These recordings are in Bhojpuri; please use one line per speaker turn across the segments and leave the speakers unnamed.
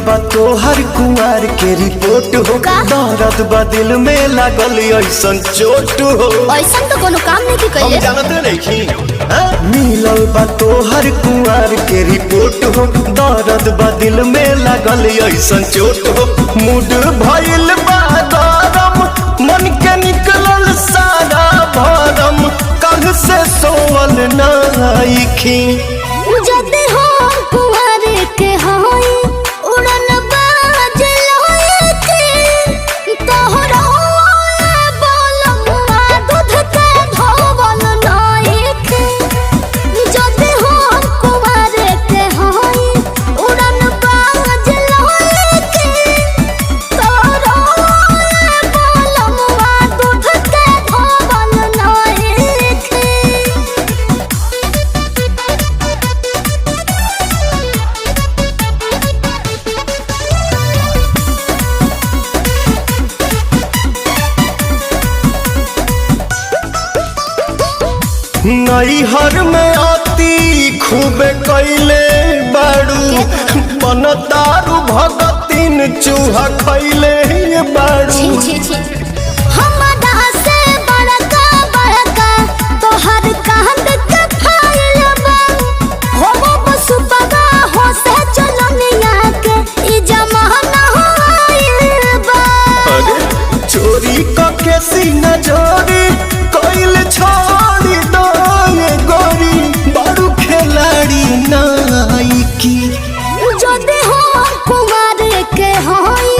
बा तोहर कुंवर के रिपोर्ट हो, दर्द बा दिल में लागल ऐसन चोट हो।
ऐसन तो कोनो काम नहीं की कइले,
हम जानते नहीं। मिलल बा तोहर कुंवर के रिपोर्ट हो, दर्द बा दिल में लागल ऐसन चोट हो। मूड भइल बा गरम, मन के निकलल सारा भरम, कल से सोवल नाइखी।
जदे हो कुंवर के होई उड़न बाज लोए के, तोहरा बोलमुआ दूध के धोवल नाइखे। जदे हो कुंवर के होई उड़न बाज लोए के, तोहरा बोलमुआ दूध के धोवल नाइखे।
नैहर में आती खूब कैले बाड़ू, बनतारू भगतीन चूहा खैले बाड़ू।
हमरा से बड़का बड़का तोहर कांद के फाइल बा, हो बसुपगा हो से चलनिया के ई जमाना आइल बा।
अरे चोरी के सीना जोरी कोइल छोड़ी दो ये गोरी, बारू खिलाड़ी नाइकी।
जदे हो कुंवर के होई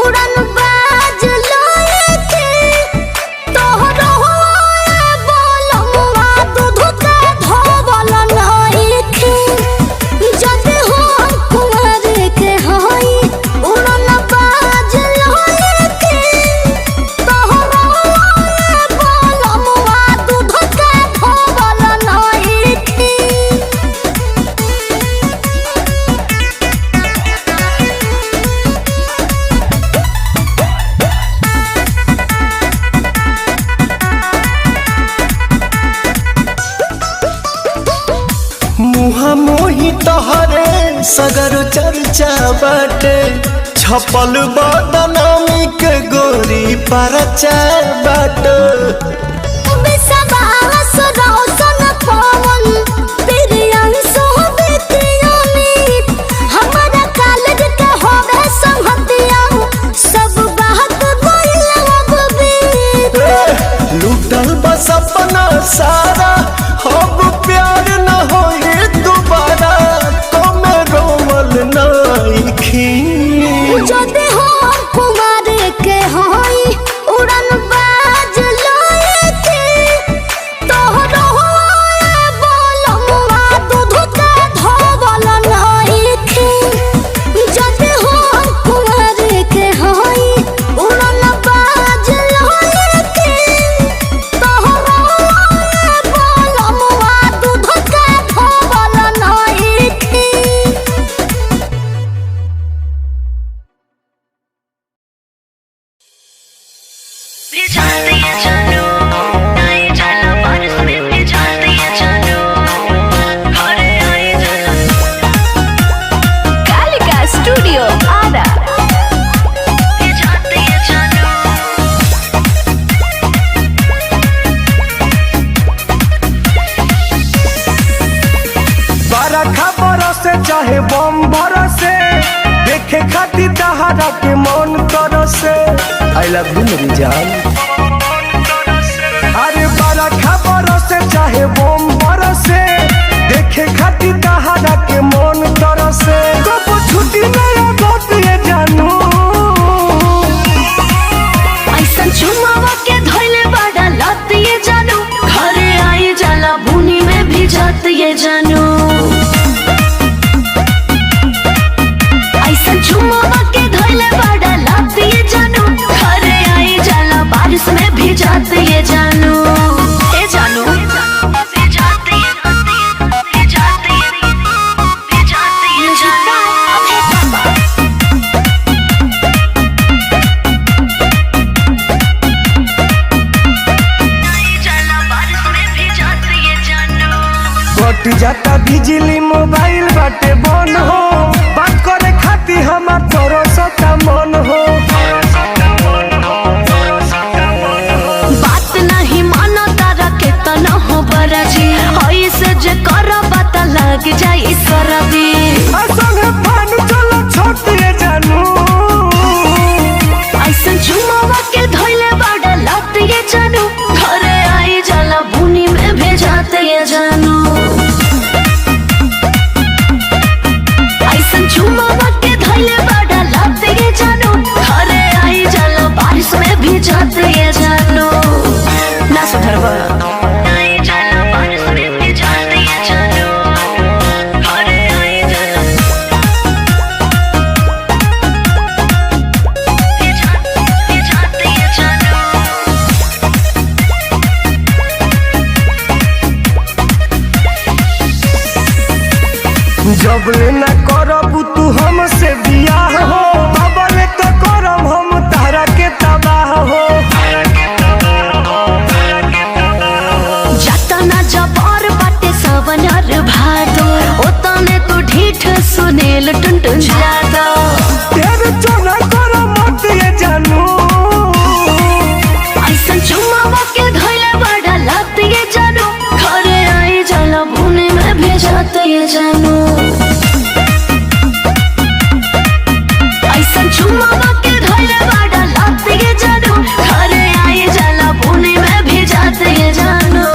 उड़न बाज लोए के, तोहरा बोलमुआ दूध के धोवल नाइखे। जदे हो कुंवर के होई उड़न बाज लोए के, तोहरा बोलमुआ दूध के धोवल नाइखे।
मुहा मोही तोहरे सगर चर्चा बाटे, छपल बदनामी के गोरी परचा बाटे।
बिसवास रौशन पवन प्रियांशु बितियामीत, हमरा कॉलेज के होवे संगतिया, सब बात गइल अब बीत।
लूटल बस अपना सारा, अब प्यार न होई दोबारा, कमे रोमल नाइखी।
जदे हो कुंवर के होई उड़न बाज लोए के, तोहरा बोलमुआ दूध के धोवल नाइखे। जदे हो कुंवर के होई उड़न बाज लोए के, तोहरा बोलमुआ दूध के धोवल नाइखे।
भी जाते हैं चलो, आए चलो बारिश में भी जाते हैं चलो, अरे आए चलो।
कालिका स्टूडियो आरा।
भी जाते हैं चलो,
बरखा बरसे चाहे बम बरसे, देखे खातिर तहरा के मन तरसे। आई लव यू मेरी जान। अरे बरखा बरसे चाहे बम बरसे, देखे खातिर तहरा के मन तरसे। कब छुट्टी नया बात ये जानू,
ऐसा चुमावा के धोइले बड़ा लात ये जानू, घरे आए जाला बुनी में भी जाते ये जानू। ऐसा चुमावा के धोइले बड़ा लात ये जानू, घरे आए जाला बारिश में भी जाते ये जानू। ए जानू भी जाते ये, भी जाते ये, भी जाते ये जानू।
कट जाता बिजली मोबाइल बाटे बन हो, बात करे खातिर हमार सटा मन हो।
बात नहीं मानो तारा के तना हो बराजी ऐसे जे कर पता लग जाई सरदी
संगे पान चलो छोटे जानू
ऐसन चुमावा के धोइले बड़ा लाते ये जानू घरे आई जाला बुनी में भेजाते ये जानू ऐसन चुमावा के धोइले बड़ा लाते ये जानू घरे आई जाला बारिश में भेजाते ये जानू ना सुधरवा आई जाला बारिश में भेजाते ये जानू घरे आई जाला भेजाते ये जानू
जब न करब तू हमसे बियाह हो बबल तो करब हम तारा के तबाह हो।
जाता ना जबार बाटे सवनर भादो ओतने तो ढीठ सुनेल टुनटुन जादा
तेरे चोना करो मत ये जानू
ऐसन चुमावा के धोइले बड़ा लाते ये जानू घरे आई जाला बुने में भेजाते ये जानू ऐसन चुमावा के धोइले बड़ा लाते ये जानू घरे आई जाला बुने में भेजाते ये जानू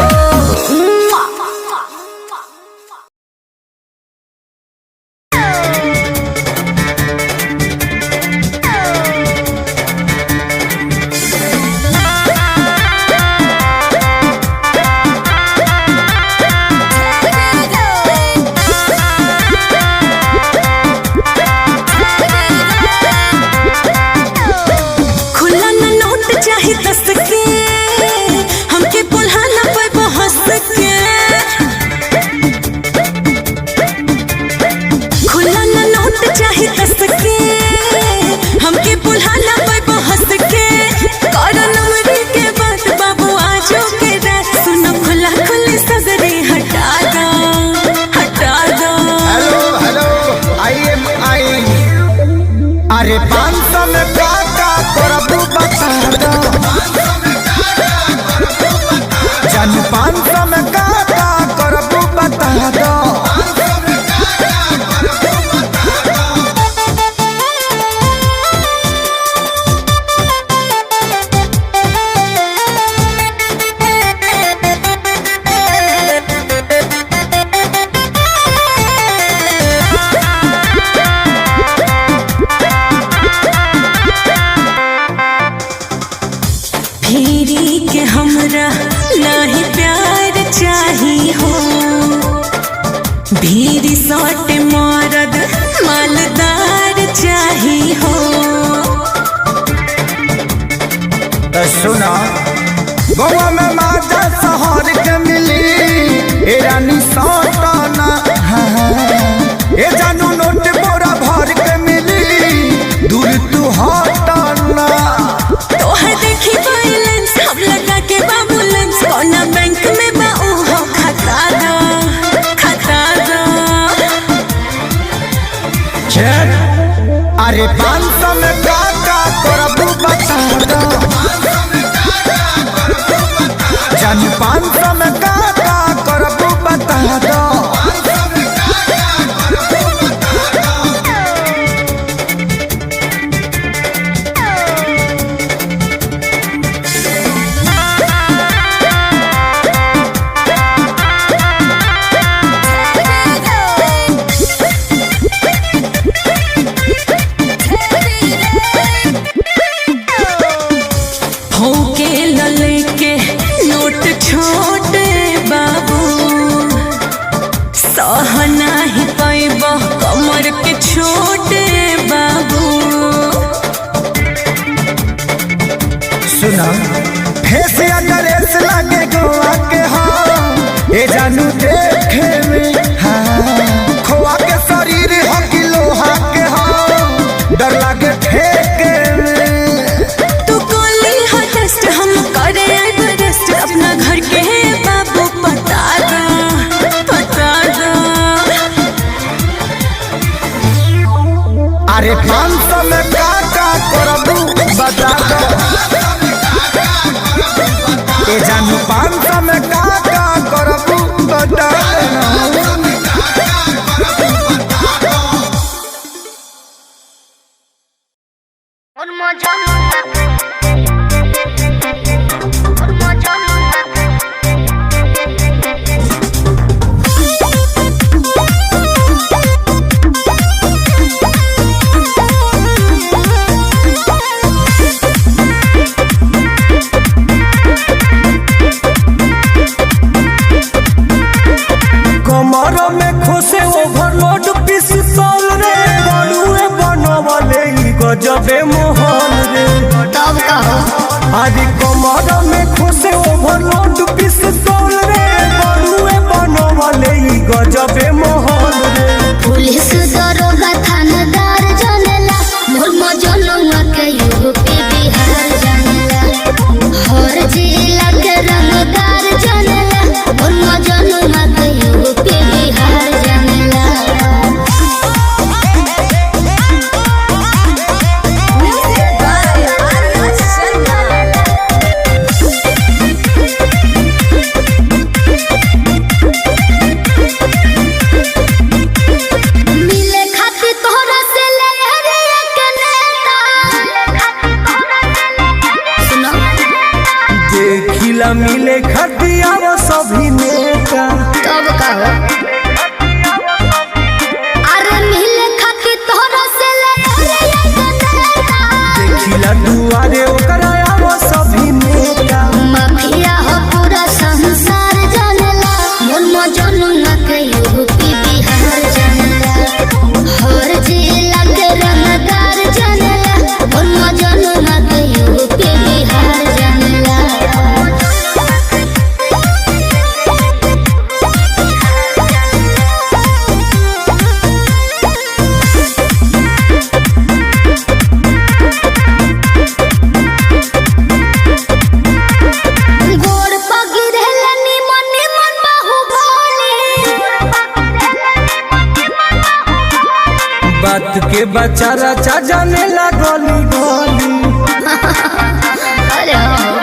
खुला न नोट चाही 10 के हमके पुल्हाना पे बहस के खुला न नोट चाही 10 के हमके पुल्हाना पे बहस के कर नंबरी के बात बाबू आजो के रात सुनो खुला खुली सगरे हटा दो
हेलो हेलो आई एम आई। अरे 500 में का करबू बता दो जानू 500 में का करबू बता दो।
फेरी के हमरा नाही प्यार चाही हो भीरी सट मरद मालदार चाही हो
सुना गोवा में माजा शहर के मिली ए रानी सौटाना ए जानू नोट बोरा भर के मिली दूर तू हटाना।
तोहर देखी बैलेंस हम लगा के बाबूलेंस कोना बैंक में बाऊ हो खाता दो
अरे 500 में का करबू बता दो जानू 500 में का करबू बता दो।
हो के लले के नोट छोटे बाबू सहना ही पैब कमर के छोटे बाबू
सुना फेस या ड्रेस लागे गोवा के हो ए जानू देखे में हाँ खोआ के शरीर हो कि लोहा के हो डर लागे ठेके में।
तू कोली हो टेस्ट हम करे एवरेस्ट अपना घर के बाबू पता दो
अरे 500 में का खोसे ओवरलोड पिस्तौल रे बड़ुए बनवले ई गजबे मोहन रे
तब कहो
आदि कमर में खोसे ओवरलोड पिस्तौल रे बड़ुए बनवले ई गजबे मोहन रे
पुलिस दरोगा थानेदार जनेला मोर मजनुआ के यूपी बिहार जनेला हर जिला के रंगदार जनेला मोर मजनुआ के यूपी बिहार जनेला मिले खाती तोहरा से ले रे एक नेता सुनो
देखिला मिले खटिया सभी नेता
तब कहो अरे मिले खाती तोहरा से ले रे एक नेता
देखिला दुआरे ओकरा आव सभी नेता
माफिया हो पूरा संसार जनेला मोर मजनुआ के यूपी बिहार जनेला हर जिला के रंगदार जनेला मोर मजनुआ के यूपी बिहार जनेला गोड़ पगिरेला निमन निमन बाहुबली
बात के बचारा चा जाने लागली गली
अरे हो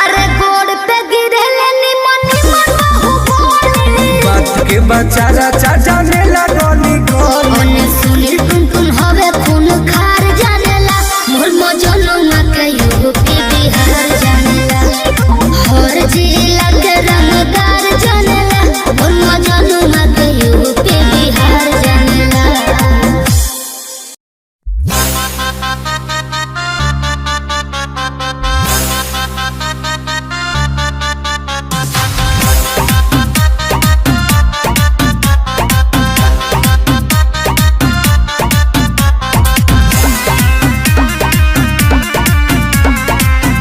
अरे गोड़ पे गिरेला निमन निमन बाहुबली
बात के बचारा चा जाने लागली गली
ओने सुनील टुनटुन हवे खून खार जानेला मोर मजनुआ के यूपी बिहार जानेला हर जिला के रंगदार जानेला मोर मजनुआ के यूपी बिहार जानेला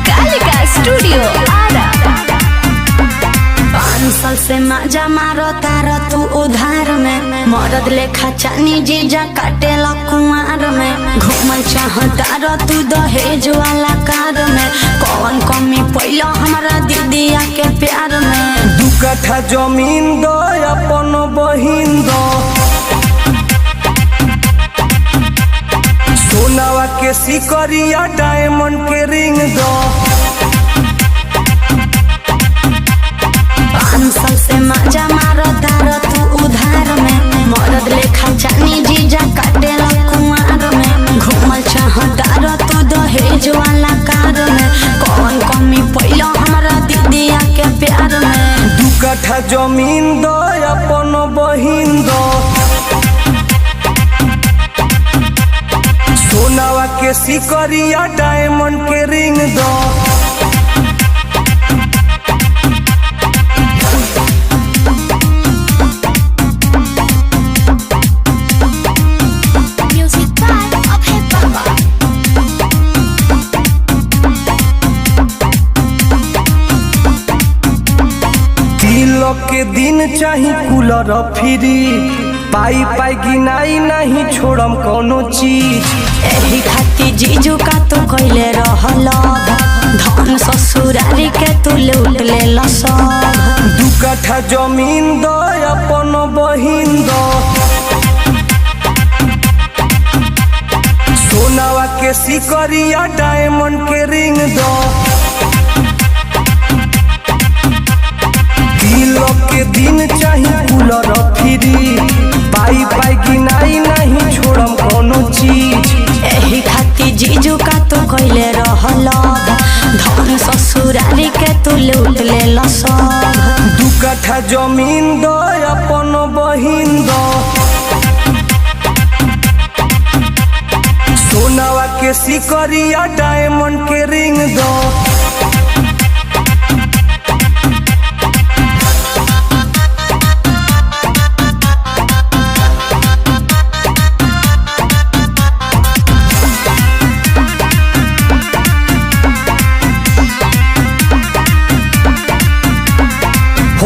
कालिका स्टूडियो आरा।
5 साल से मजा मारो तारा तू उधार में मरद लेखा चानी जीजा काटे कुंवार में घूमल चाहता तू दहेज वाला कार में कौन कमी पैलो हमारा दीदिया के प्यार में
2 कट्ठा जमीन दो अपन बहिन दो सोनावा के सिकरिया डायमंड के रिंग दो
5 साल से मजा मारो तारा तू उधार में मरद लेखा चानी जीजा काटे कुंवार में घूमल चाहता तू दहेज वाला कार में कौन कमी पैलो हमारा दीदिया के प्यार में
2 कट्ठा जमीन दो अपन बहिन दो सोनावा के सिकरिया डायमंड के रिंग दो
म्यूजिक बाय अभय बाबा
तिलक के दिन चाही कूलर फ्री पाई पाई गिनाई नहीं छोड़म कोनो चीज
एही खाती जीजू का तू कैले रहल धन ससुरारी के तू लूट ले सब
2 कट्ठा जमीन दो अपन बहिन दो सोनावा के सिकरिया डायमंड के रिंग दो तिलक के दिन चाही कूलर फ्री पाई पाई गिनाई नहीं छोड़म कोनो चीज
एही खाती जीजू का तू कैले रहल धन ससुरारी के तू लूट ले सब
2 कट्ठा जमीन दो अपन बहिन दो सोनावा के सिकरिया डायमंड के रिंग दो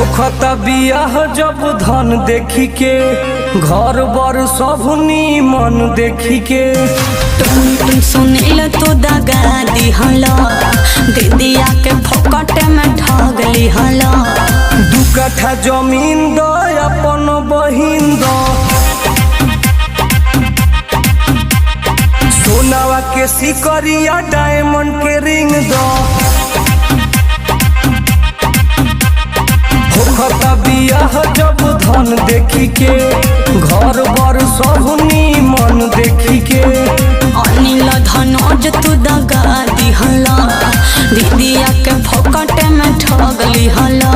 होखत बियाह जब धन देखी के घर बर सब नीमन देखी के
तुम सुनिल तो दगा दिहला दीदिया के फोकट में ठग लिहला
2 कट्ठा जमीन दो अपन बहिन दो सोनावा के सिकरिया डायमंड के रिंग दो होखत बियाह जब धन देखी के घर बर सब नीमन देखी के
अनिल धनोज तू दगा दिहला दीदिया के फोकट में ठग लिहला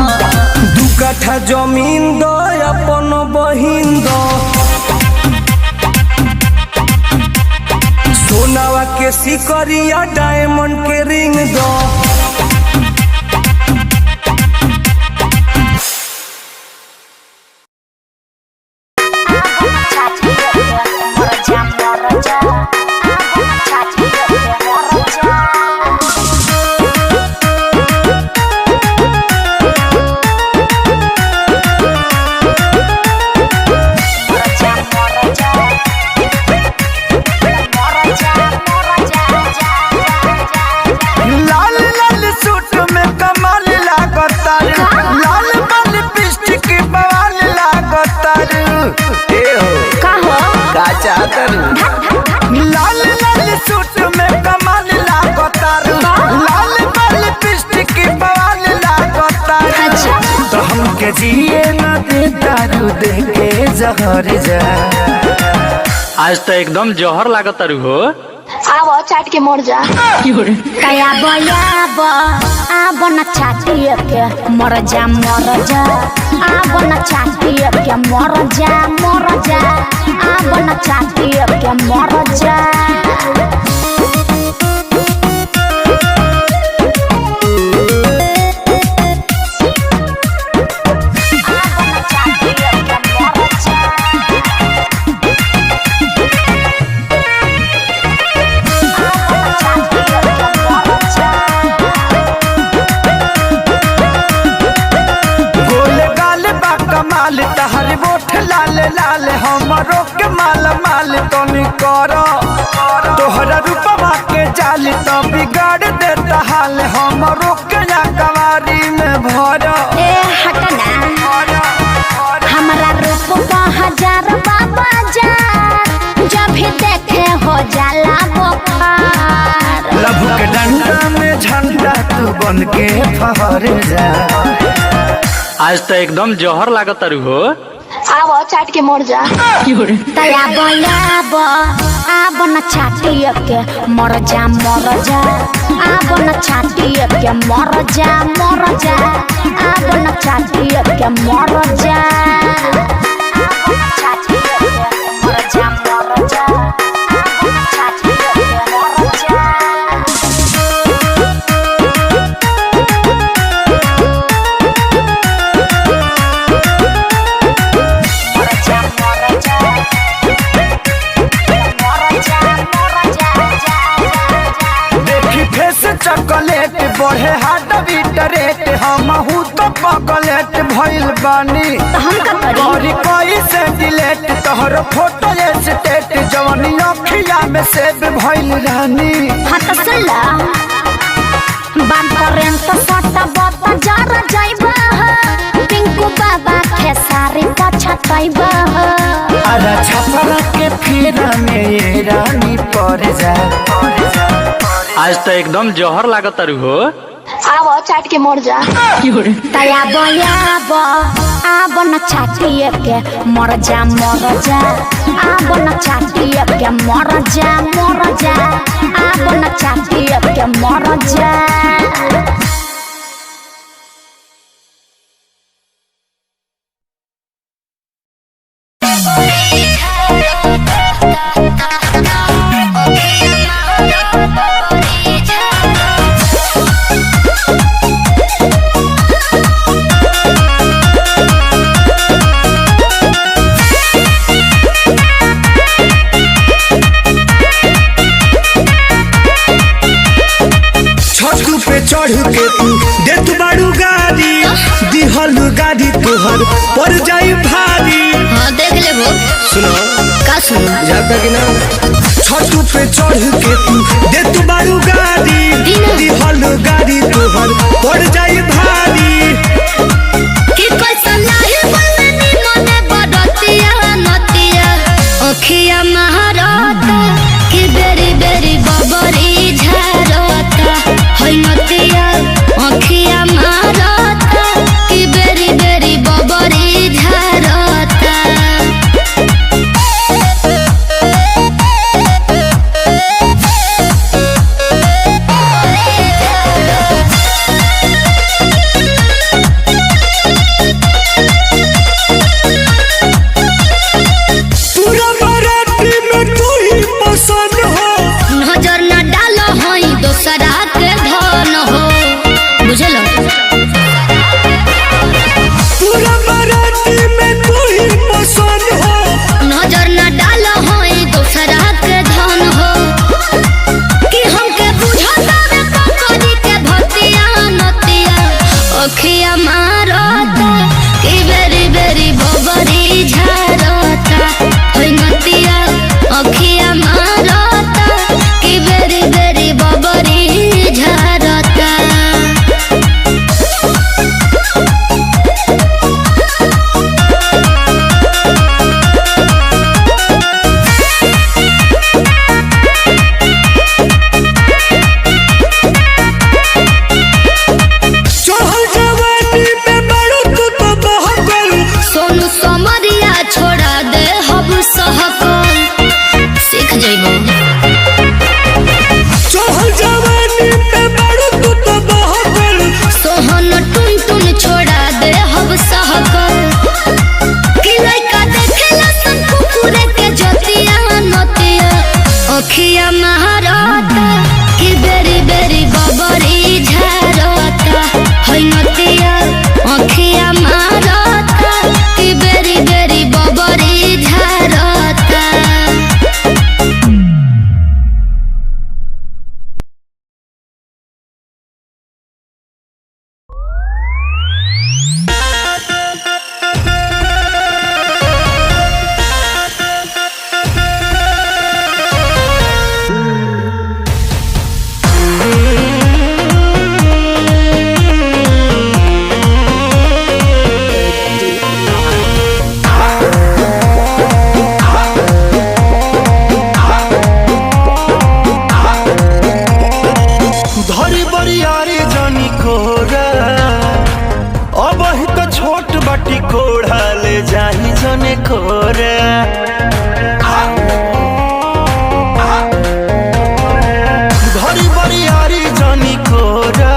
2 कट्ठा जमीन दो अपन बहिन दो सोनावा के सिकरिया डायमंड के रिंग दो
लाल लाल सूट में कमाल लागतार लाल बाल लिपस्टिक बवाल लागतार ए हो
का हो
का चाहतर लाल लाल सूट में कमाल लागतार लाल बाल लिपस्टिक बवाल लागतार
अच्छा
तो हमके जिए न दे दारू दे के जहर जा
आज तो एकदम जहर लागत तारू हो।
आव चाट के मर जा कया बयाब आब न चाटिए के मर जा आब न चाटिए के मर जा आब न चाटिए के मर जा
कमाल तहर बोठ लाल लाल हमरो के माल माल तनी करो तोहरा रूपवा के जाल तो बिगाड़ देता हाल हमरो के या कवारी में भरो
ए हटना हमरा रूप का 1000 बाबा जा जब भी देखे हो जाला बुखार
लभु के डंडा में झंडा तू बन के फहर जा
आज तो एकदम जहर लागत तारू हो।
आव चाट के मर जा तया बयाब आब न चाटिए के मर जा आब न चाटिए के मर जा आब न चाटिए के मर जा
चॉकलेट बढ़े हाथ बीट रेट हमहू तो पगलेट भइल बानी और कोई से डिलेट तोहर फोटो स्टेट जवानी अखिया में सेब भइल रानी
हाथ सला बात करें तो सटा बता जरा जाइबा पिंकू बाबा खेसारी पछताइबा
अरे छपरा के फेरा में ये रानी पर जा
आज तो एकदम जहर लागत तारू हो।
आव चाट के मर जा तया बयाब आब न चाटिए के मर जा आब न चाटिए के मर जा आब न चाटिए के मर जा
चढ़ के दिहल गाड़ी तोहर पर जाई भारी।
हाँ देख ले वो
सुनो
का सुनो
जाता कि ना छतू पे चढ़ के तू दे तू बारू गाड़ी दिहल गाड़ी तोहर पर जाई भारी।
कि कैसा लाही बलनी मने बड़तिया नतिया अखिया महारता कि बेरी बेरी बबरी झारता है नतिया अखिया महारता कि बेरी बेरी बबरी झारता।
पूरा बाराती में तू ही पसंद हो।
नजर न डालो हई दोसरा के धन हो बुझलो।
पूरा बाराती में तू ही पसंद हो।
नजर न डालो हई दोसरा के धन हो कि हमके बुझता रे ककरी के भतिया नतिया अखिया मारता कि बेरी बेरी बबरी झारता है नतिया अखिया मारता कि बेरी बेरी बबरी झारता।
चढ़ल जवानी में बड़ू तू तो बहकल।
सोनू समरिया छोड़ा दे हब सहकल सीख जइबो।
चढ़ल जवानी में बड़ू तू तो बहकल।
सोहन टुन टुन छोड़ा दे हब सहकल कि लइका देखेला सन कुकुरे के जतिया नतिया अखिया महारता कि बेरी बेरी बबरी झारता है नतिया अखिया महारता कि बेरी बेरी बबरी झारता।
धरी बरियारी जानी कोरा अब ही तो छोट बाटी कोढ़ा ले जाही जने कोरा। धरी बरियारी जानी कोरा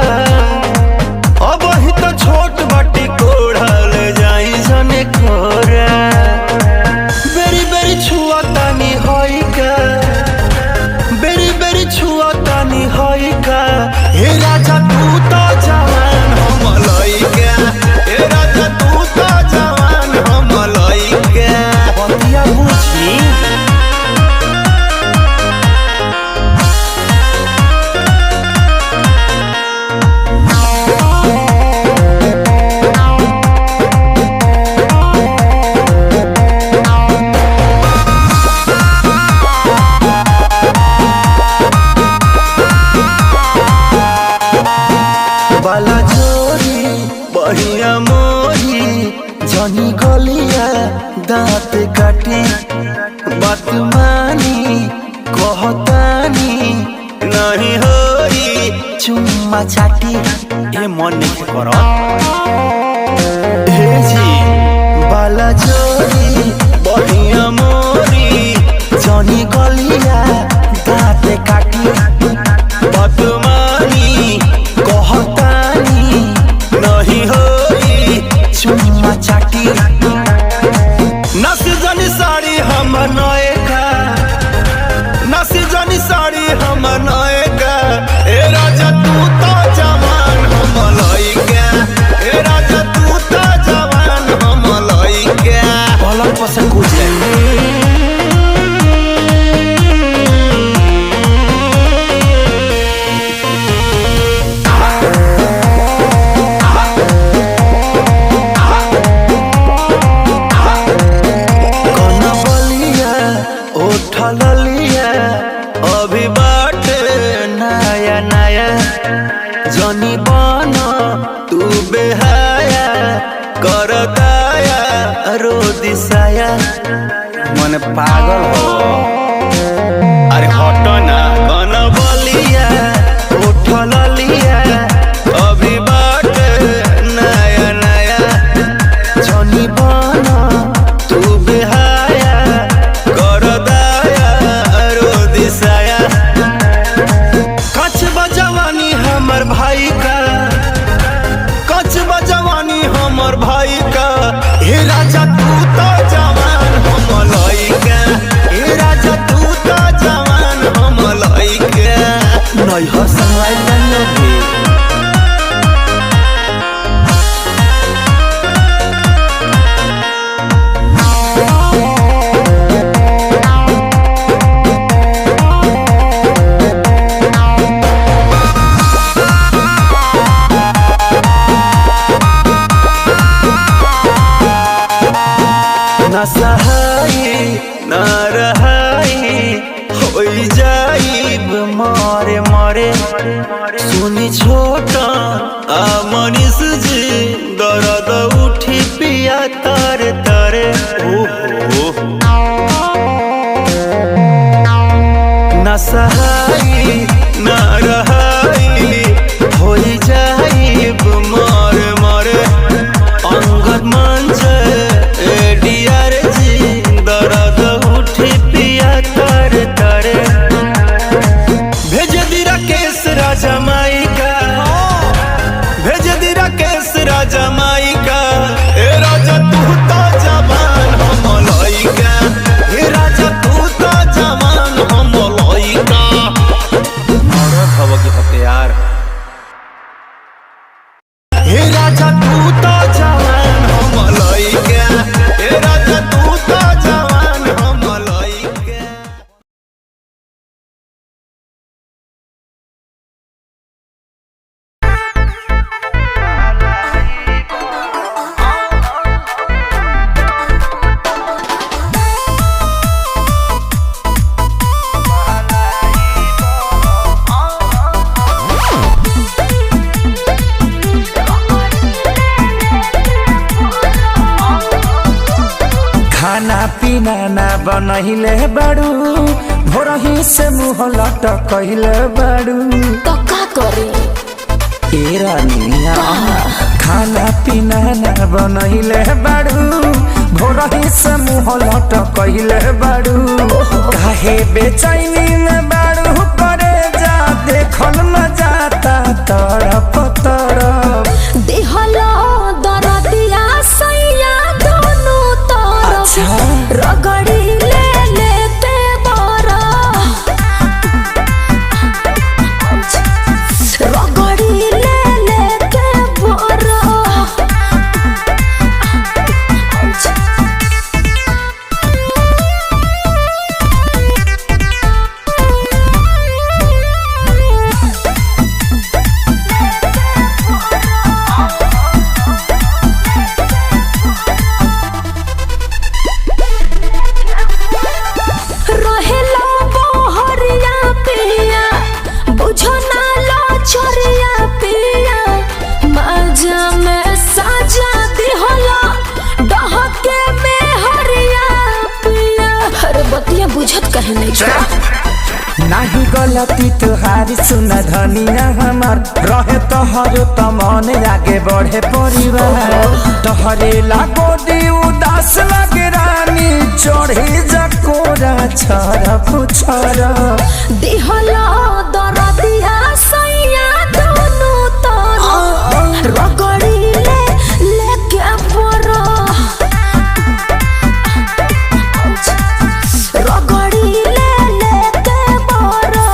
अब ही तो छोट बाटी कोढ़ा ले जाही जने कोरा। बेरी बेरी छुआ तानी होई का बेरी बेरी छुआ तानी होई का। हे राजा तू तो जवान हम लइका हे राजा तू तो जवान हम लइका। बतिया बुझी बाला जोरी बढ़िया मोरी जनी गलिया दांत काटी बात मानी कहतानी नहीं होई चुम्मा चाटी। ए मन नहीं करो हे जी बाला जोरी बढ़िया मोरी जनी गलिया दांत काटी बात मानी कहतानी नहीं होई चुम्मा चाटी। नसी जनी साड़ी हम नएका नसी जनी साड़ी हम नएका। ए राजा तू तो जवान हम लइका ए राजा तू तो जवान हम लइका। पलंग पर से कूद जाए कर दया रो दिसाया मन पागल हो अरे हटो ना कन बलिया उठल लिया अभी बाट नया नया जनी बना तू बेहाया कर दया रो दिसाया कछ बजवानी हमर भाई का कछ बजवानी हमर भाई का हे राजा तू तो जवान हम लइका हे राजा तू तो जवान हम लइका नहीं हंसवाई नहीं भी न सहाई न रहाई हो जाइब मारे मारे सुनी छोटा आ मनीष जी दर्द उठी पिया तारे तारे ओहो न सहाई न रहाई हो जाइब मारे मारे अंगद मंच डियर जी दर्द उठी पिया तारे तारे भेज दी राकेश राजा माई का भेज दी राकेश राजा माई का ए राजा तू तो जवान हम लइका ए राजा तू तो जवान हम लइका मरद हव के हथियार हे राजा तू तो जवान हम लइका हे राजा तू तो जवान हम लइका
खाना पीना ना बनहिले बाड़ू भोरही से मुँह लटकहिले बाड़ू
तो का करे
ए रानिया खाना पीना ना बनहिले बाड़ू भोरही से मुँह लटकहिले बाड़ू काहे बेचैनी में बाड़ू करे जा देखल न जाता तरफ तरफ
देहला दरदिया सैया दोनों तरफ रगड़ी ले लेते बारा रगड़ी ले लेते बारा रहेला बहरिया पिया बुझो ना लो छोरिया पिया मजा में साजा दिहला डहके में हरिया पिया हर बतिया बुझत कहे नहीं छोड़ा
नाही गलती तुहारी सुन धनिया हमार रहे तोहरो त मन आगे बढ़े परिवार तोहरे लागो दी उदास लगे रानी चढ़े जकोरा छरा पुछरा
दिहला दरदिया सैया दोनों तरफ रगड़ी ले लेके बरा रगड़ी ले लेके बरा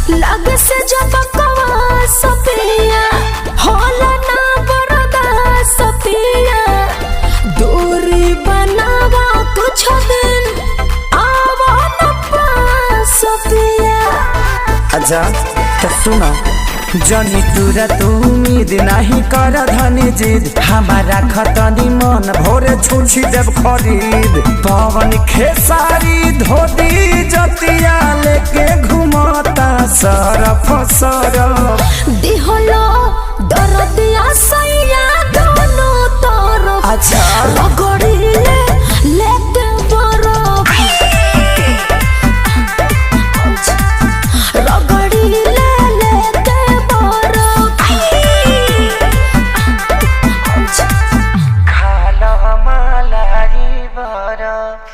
लग से जब कवा सपिया होला ना बरदा सपिया दूरी बनावा कुछ दिन आवा न पास सपिया
अच्छा तो सुनो जनी तुरा तू उम्मीद नहीं कर धनी जिद हमारा खतनी मन भोरे छुछी देव खरीद पवन खेसारी धोती जतिया लेके घुमाता सरफ सरफ
दिहलो दरदिया सैया दोनों तरफ
अच्छा
रगड़िले लेते बरफ रगड़िले लेते बरफ
खाला मलाई बरफ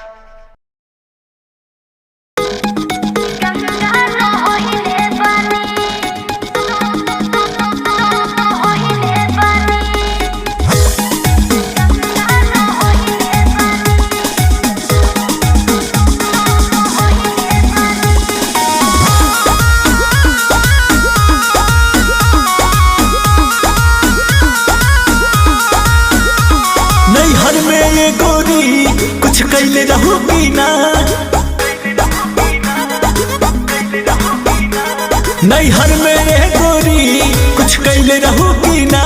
नैहर में ये गोरी कुछ कैले रहोगी ना नैहर में ये गोरी कुछ कैले रहोगी ना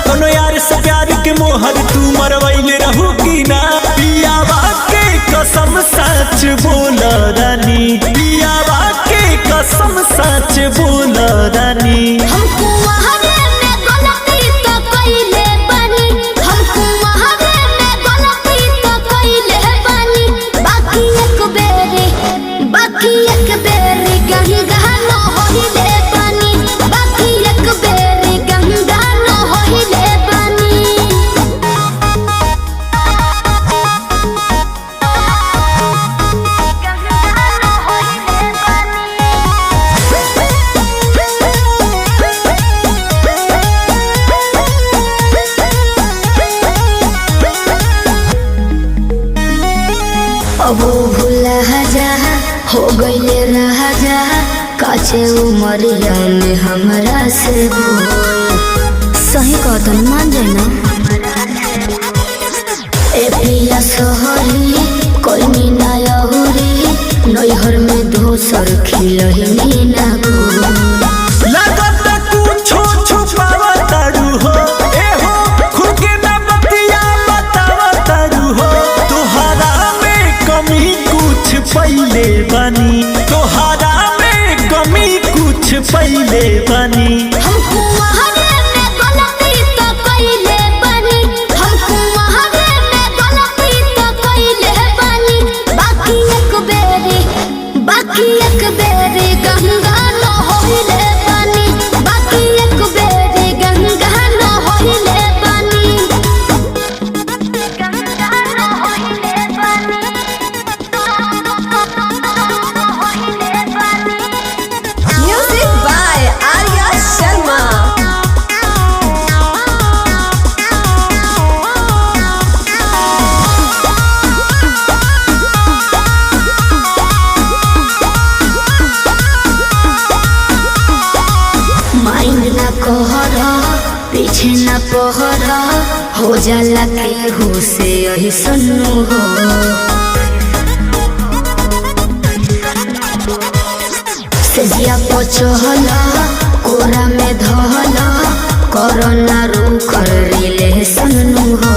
कोनो यार से प्यार के मोहर तू मरवैले रहोगी ना पियावा के कसम सच बोल रानी पियावा के कसम सच बोल रानी
हमको वहावे में गलती तो कइले बानी हमको वहावे में गलती तो कइले बानी बाकी एक बेरी गंगा न होइले बानी बाकी एक बेरी गंगा न होइले बानी अब भूला जा हो गईले रहा जा काचे उमरिया में हमरा से बोल सही कहतन मान जाए ना ए पिया सोहरी कोई मीना यहुरी नैहर में दोसर खिलही ना गोल
लगत कुछो छुपावा तारू हो ए हो खुद के ना बतिया बतावा तारू हो तोहरा में कमी कुछ पहिले बनी तोहरा में कमी कुछ पहिले बनी
हमको वहावे में गलती तो कइले बानी हमको वहावे में गलती तो कइले बानी बाकी एक बेरी गंगा न होइले बानी बाकी एक बेरी गंगा न होइले बानी गंगा न होइले बानी होइले बानी
Music by Arya Sharma.
Mind ना कहरा पीछे ना पहरा हो जाला केहू से यही सुनू हो सेजिया पचहला कोरा में धहला कोरोना रूखर रिले सुनू हो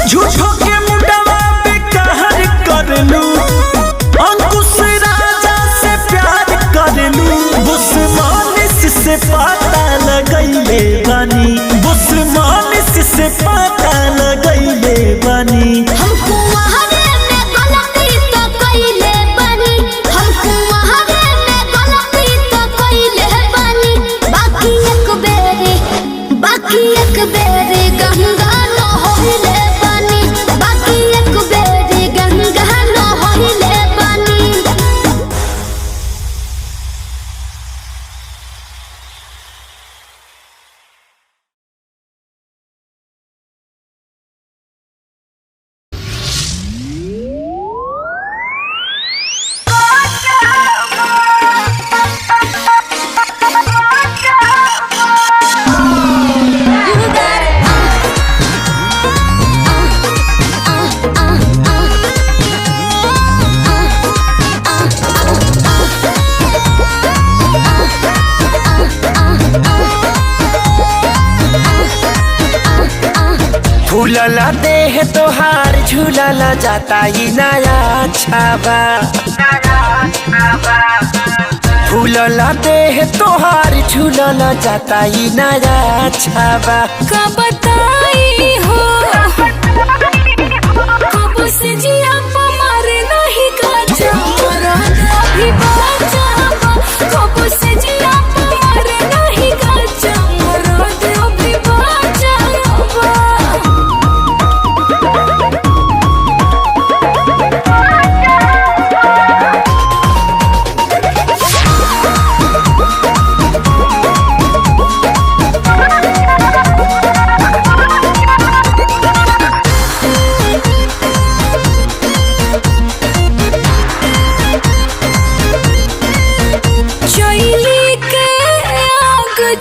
झूठो के मुंडवा पे कहर कर लू अंकुश राजा से प्यार कर लू बुस्मानिस से पता लगैले बानी बुस्मानिस से पता लगैले बानी
हमको वहावे में गलती तो कइले बानी हमको वहावे में गलती तो कइले बानी बाकी एक बेरी गंगा न होइले बानी बाकी एक बेरी गंगा न होइले बानी
You got it.
फूलला देह तोहार झूलला जाता ही नया छाबा फूलला देह तोहार झूलला जाता ही नया छाबा
का बताई हो कब से जिया मारे नहीं काचा अभी बाचा कब से जिया मारे नहीं काचा अभी बाचा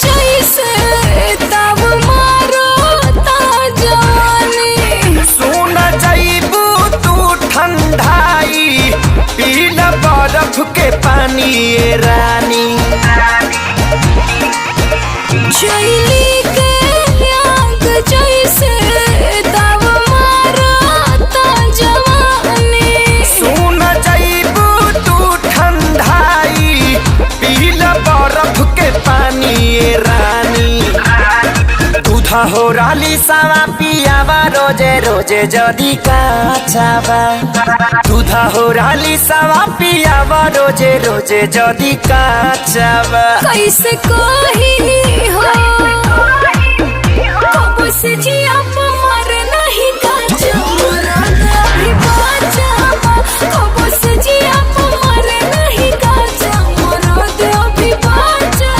जैसे तब मारो जवानी
सुन जाइबू तू ठंडाई पीला बर्फ के पानी ये रानी
चैली के आग जैसे तब मारो जवानी
सुन जाइबू तू ठंडाई पीला बर्फ के पानी ये रानी दूधा हो राली सावा पियावा रोजे रोजे जदी काचावा दूधा हो राली सावा पियावा रोजे रोजे जदी काचावा
कैसे कही हो कब से जिया मारे नहीं काचा अभी बाचा कब से जिया मारे नहीं काचा अभी बाचा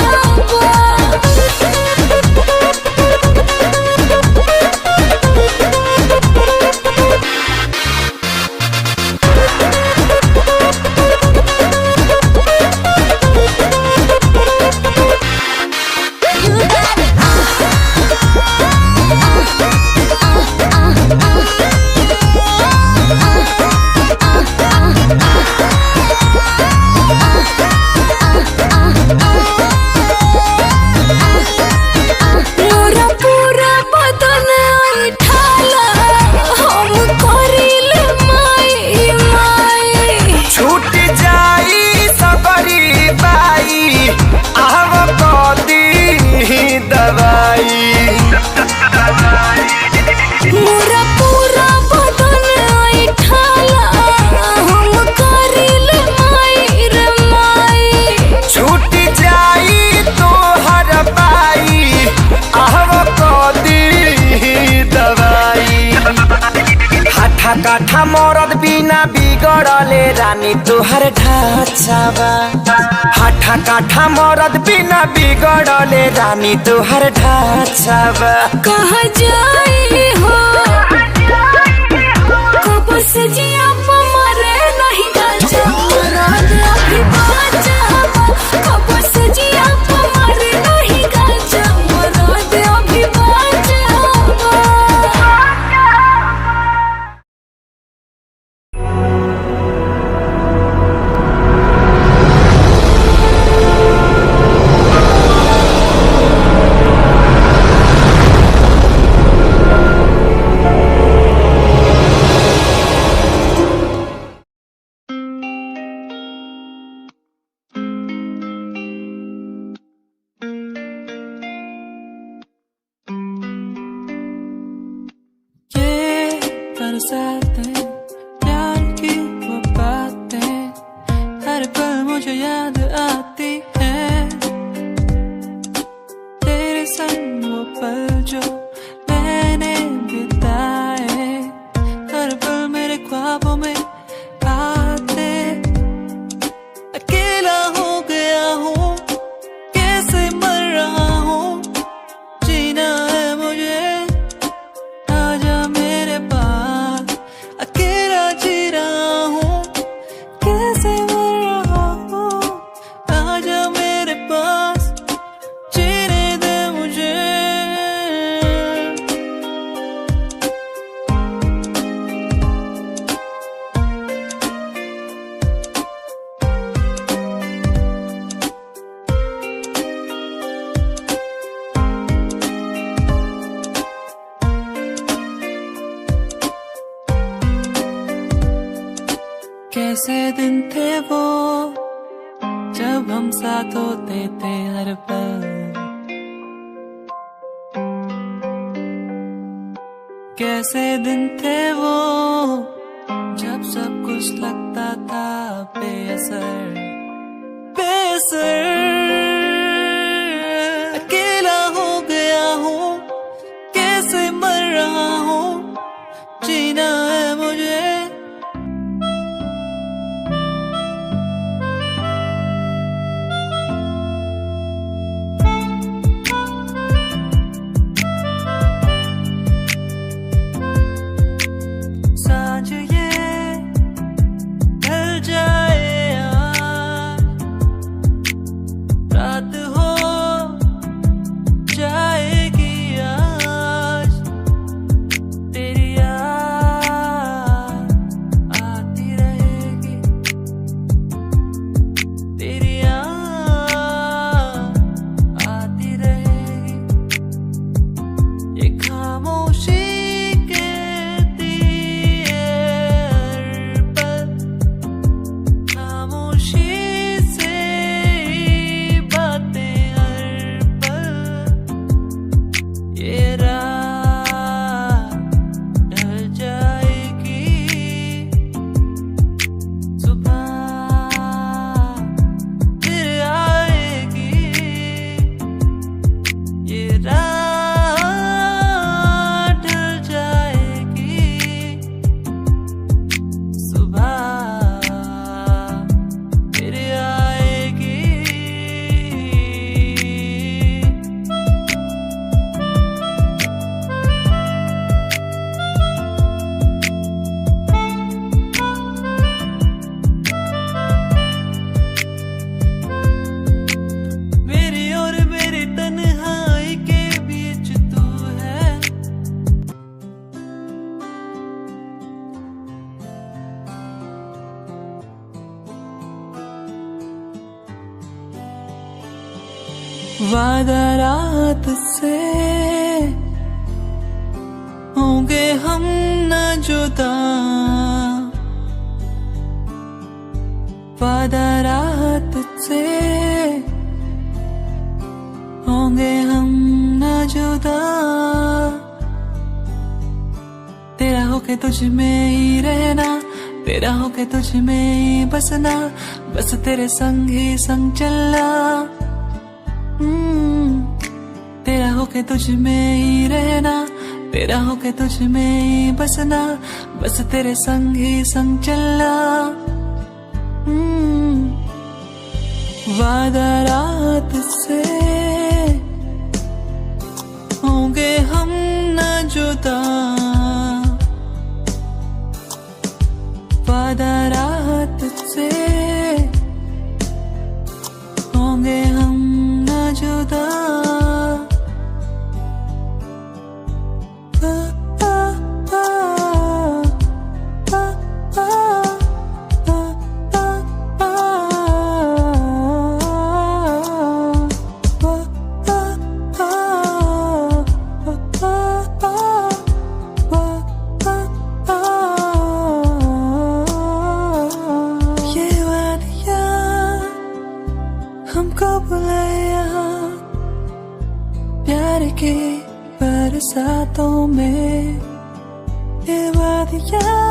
मोरा पूरा बदन ऐठाला हम करिले माई माई
छूट जाई सबरी बाई आव कदी दवाई
मोरा पूरा बदन ऐठाला हम करिले माई रे माई
छूट जाई तोहर बाई आव कदी दवाई हाथा काठा मरद बिना बिगड़ले रानी तोहर ढाचावा हाथा काठा मरद बिना बिगड़ले रानी तोहर ढाचावा
कहाँ जाई हो कब से जिया मारे नहीं काचा अभी बाचा कब से जिया मारे नहीं काचा अभी बाचा
बरसातें प्यार की वो बातें हर पल मुझे याद आती हैं तेरे संग वो पल जो मैंने बिताए हर पल मेरे ख्वाबों में आते अकेला हो गया हूँ कैसे मर रहा हूँ जीना है मुझे आजा मेरे पास अकेला जी रहा हूँ कैसे मर रहा हूँ आजा मेरे पास जीने दे मुझे कैसे दिन थे वो जब हम साथ होते थे हर पल। कैसे दिन थे वो जब सब कुछ लगता था बेअसर बेअसर। अकेला हो गया हूँ, कैसे मर रहा हूँ, जीना है मुझे। सांझ ये ढल जाए आज, रात हो जाएगी आज, तेरी याद आती रहेगी, तेरी याद आती रहेगी। ये खामोशी कहती है हर पल, खामोशी से ही बातें हर पल। ये रात ढल जाएगी, सुबह फिर आएगी। ये रात ढल जाएगी, सुबह फिर आएगी। मेरी और मेरी तन्हाई के बीच तू है, वादा रात से होंगे हम न जुदा, वादा रात से होंगे हम न जुदा। तेरा होके तुझ में ही रहना, तेरा होके तुझ में ही बसना, बस तेरे संग ही संग चलना। तेरा होके तुझ में ही रहना, तेरा होके तुझ में ही बसना, बस तेरे संग ही संग चलना। वादा रात से होंगे हम न जुदा, वादा रात से होंगे हम न जुदा। ये वादियाँ हमको बुलाए यहाँ, प्यार के बरसातों में। ये वादियाँ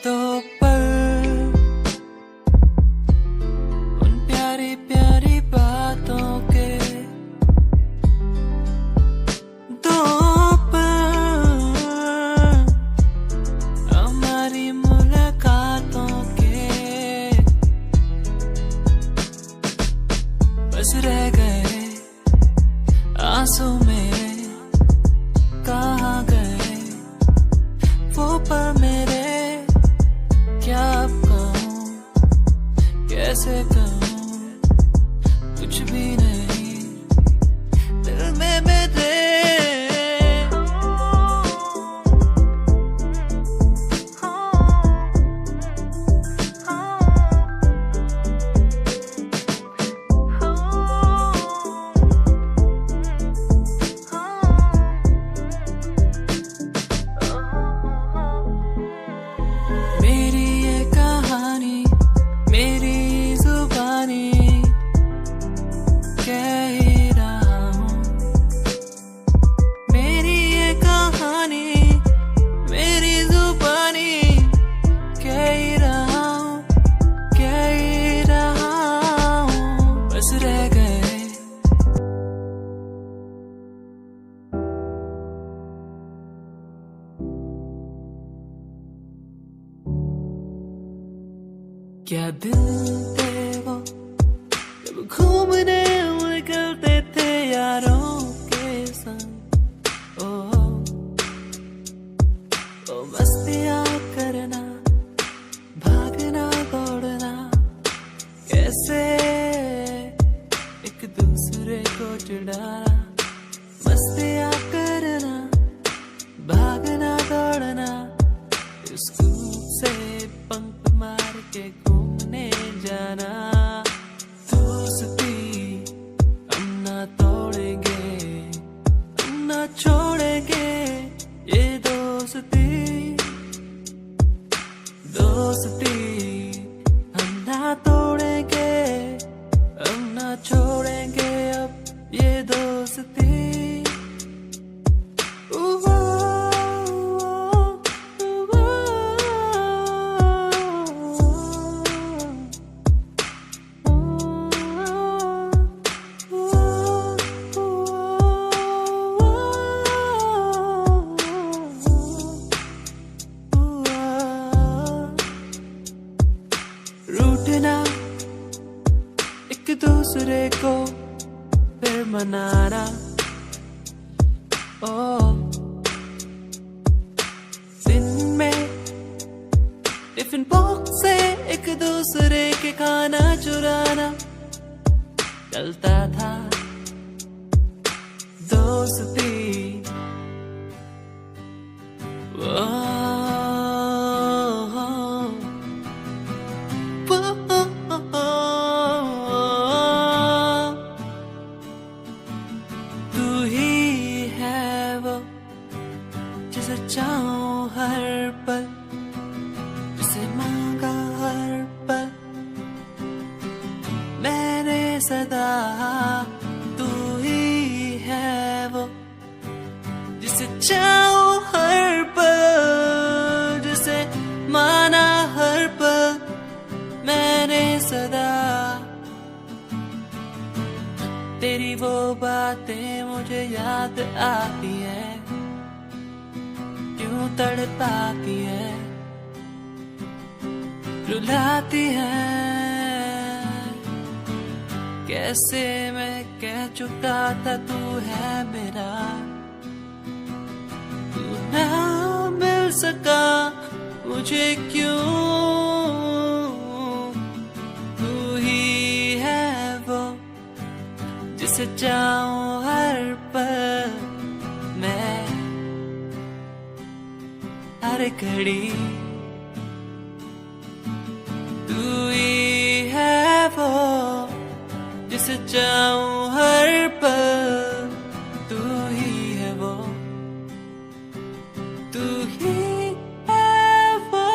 तो पल उन प्यारी प्यारी बातों के, दो पल हमारी मुलाकातों के, बस रह गए आंसू मेरे, कहाँ गए वो पल मेरे। क्या अब कहूँ, कैसे कहूँ, कुछ भी नहीं दिल में मेरे। क्या दिन थे वो जब घूमने निकलते थे यारों के संग। ओ मस्तियाँ करना, भागना दौड़ना, कैसे एक दूसरे को जुड़ाना। मस्तियाँ करना, भागना दौड़ना, स्कूल से पंख मार के घूमने जाना। दोस्ती हम ना तोड़ेंगे, हम ना छोड़ेंगे ये दोस्ती। दोस्ती हम ना तोड़ेंगे, हम ना छोड़ेंगे अब ये दोस्ती। रूठना एक दूसरे को फिर मनाना। दिन में टिफिन बॉक्स से एक दूसरे के खाना चुराना चलता था दोस्ती। तू ही है वो जिसे चाहूं हर पल, जिसे मांगा हर पल मैंने सदा। तू ही है वो जिसे चाहूं हर पल, जिसे माना हर पल मैंने सदा। तेरी वो बातें मुझे याद आती है, क्यों तड़पाती है, रुलाती है। कैसे मैं कह चुका था तू है मेरा, तू ना मिल सका मुझे क्यों। तू ही है वो जिसे चाहूं हर पल मैं, हर घड़ी। तू ही है वो जिसे चाहूं हर पल, तू ही है वो, तू ही है वो।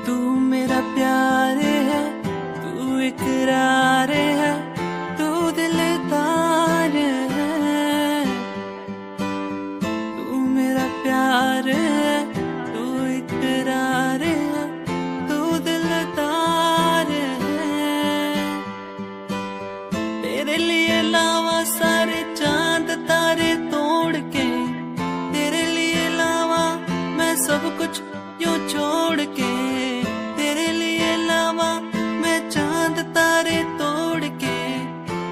तू मेरा प्यार है, तू इकरार है, तू दिलदार है। तू मेरा प्यार है, तू इकरार है, तू दिलदार है। तेरे लिए लावा सारे चांद तारे तोड़ के, तेरे लिए लावा मैं सब कुछ यूं छोड़ के। तेरे लिए लावा मैं चांद तारे तोड़ के,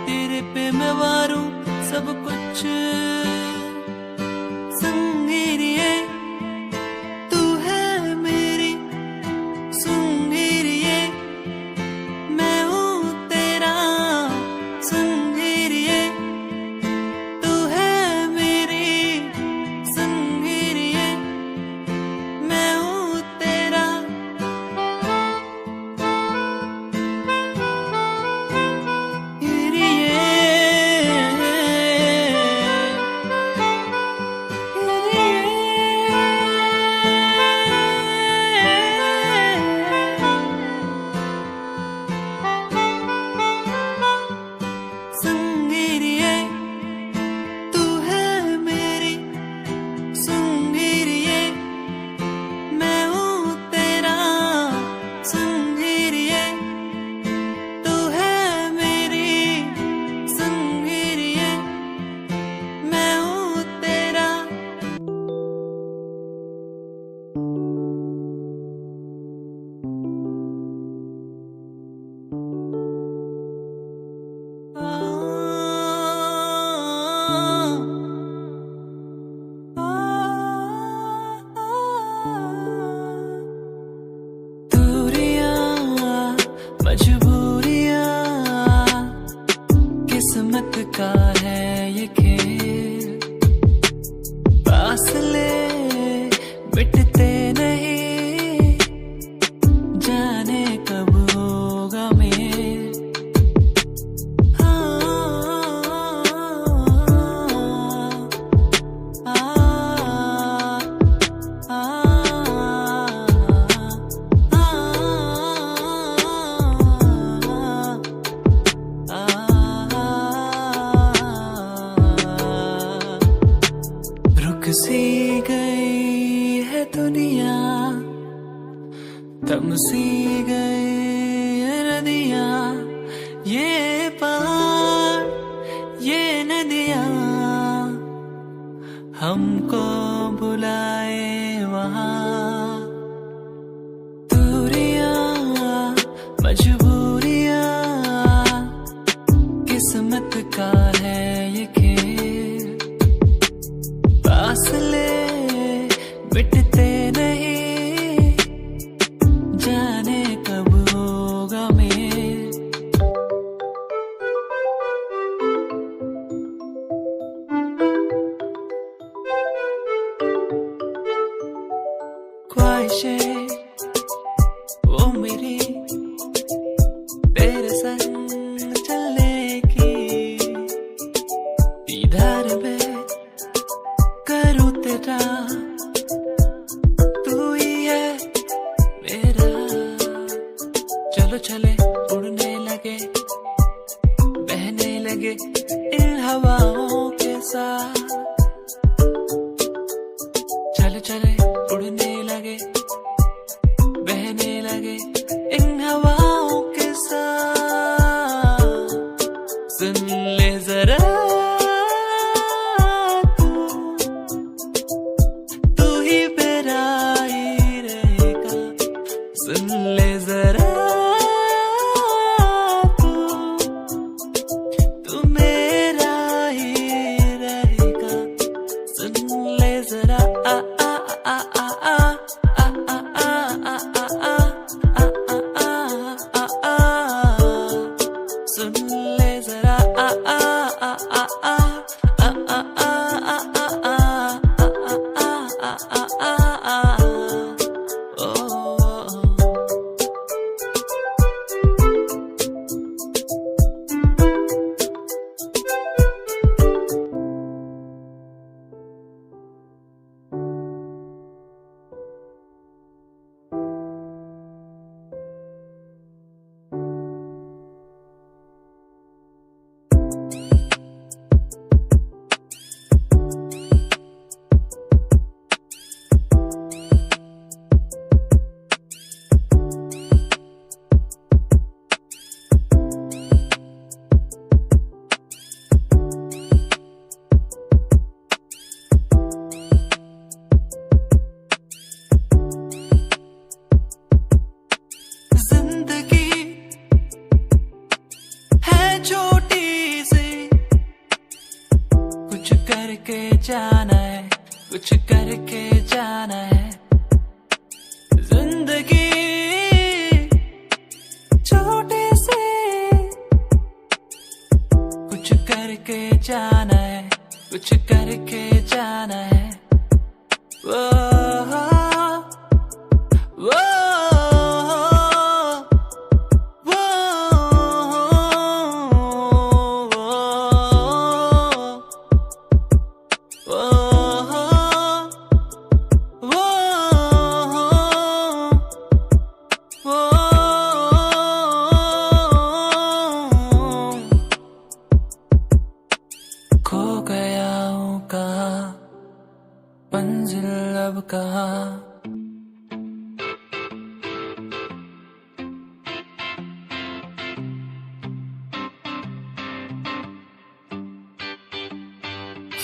तेरे पे मैं वारूं सब कुछ। संगीरिए तू है मेरी संगीरिए, मैं हूँ तेरा संगीरिए। तू है मेरी संगीरिए, मैं हूँ तेरा। गिरिए थम सी गए ये नदियाँ, ये पहाड़, ये नदियाँ, हमको बुलाए वहाँ। दूरियाँ, मजबूरियाँ, किस्मत का है ये खेल। फासले मिटते नहीं, जाने कब होगा मेल। ख्वाहिशें वो मेरी तेरे संग चलने की, दीदार में करूँ तेरा, तू ही है मेरा। चलो चले उड़ने लगे, बहने लगे इन हवाओं के साथ। चले चले उड़ने लगे, बहने लगे इन हवाओं के साथ। सुन ले जरा तू ही मेरा ही रहेगा। सुन ले जरा तू मेरा ही रहेगा। सुन ले जरा आ आ आ आ आ आ आ आ आ आ आ आ। सुन ले जरा आ आ आ आ आ आ आ आ आ आ आ। जाना है, कुछ करके जाना है। जिंदगी छोटे से कुछ करके जाना है, कुछ करके जाना है। वो वो खो गया हूँ कहाँ, मंजिल अब कहाँ।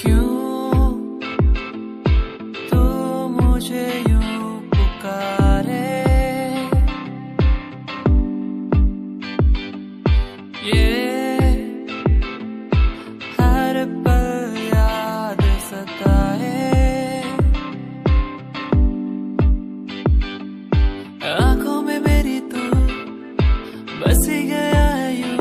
क्यों तू मुझे यूं पुकारे, ये हर पल याद सताए। आँखों में मेरी तू बस गया यूं,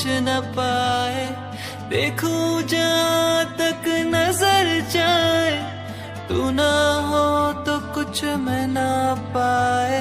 न पाए, देखूं जहाँ तक नजर जाए, तू ना हो तो कुछ मैं ना पाए।